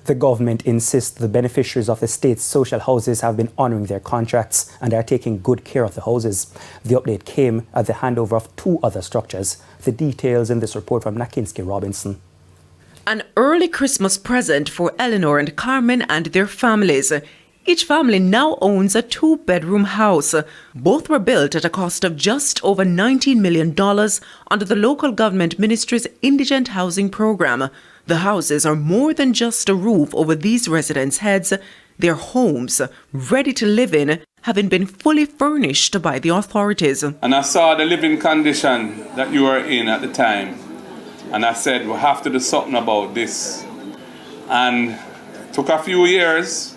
The government insists the beneficiaries of the state's social houses have been honouring their contracts and are taking good care of the houses. The update came at the handover of 2 other structures. The details in this report from Nakinski Robinson. An early Christmas present for Eleanor and Carmen and their families. Each family now owns a 2-bedroom house. Both were built at a cost of just over $19 million under the local government ministry's Indigent Housing Program. The houses are more than just a roof over these residents' heads. They're homes, ready to live in, having been fully furnished by the authorities. And I saw the living condition that you were in at the time. And I said, we have to do something about this. And it took a few years.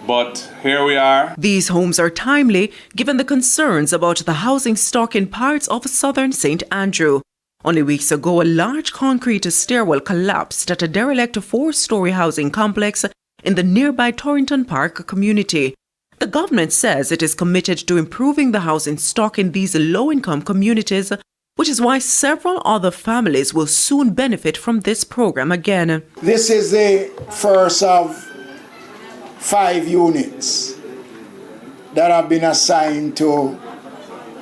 But here we are. These homes are timely given the concerns about the housing stock in parts of southern St. Andrew. Only weeks ago, a large concrete stairwell collapsed at a derelict 4-story housing complex in the nearby Torrington Park community. The government says it is committed to improving the housing stock in these low-income communities, which is why several other families will soon benefit from this program again. This is the first of 5 units that have been assigned to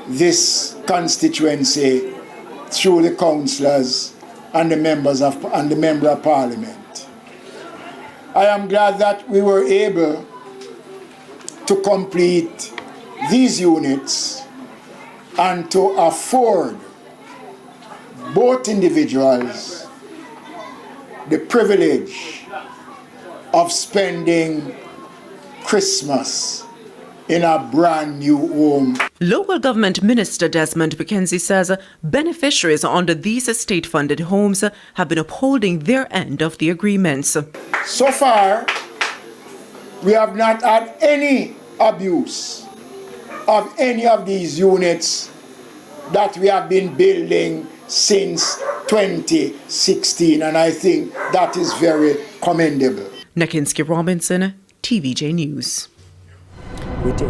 this constituency through the councillors and the member of parliament. I am glad that we were able to complete these units and to afford both individuals the privilege of spending Christmas in a brand new home. Local government minister Desmond McKenzie says beneficiaries under these state-funded homes have been upholding their end of the agreements. So far, we have not had any abuse of any of these units that we have been building since 2016, and I think that is very commendable. Nakinski Robinson, TVJ News. We did.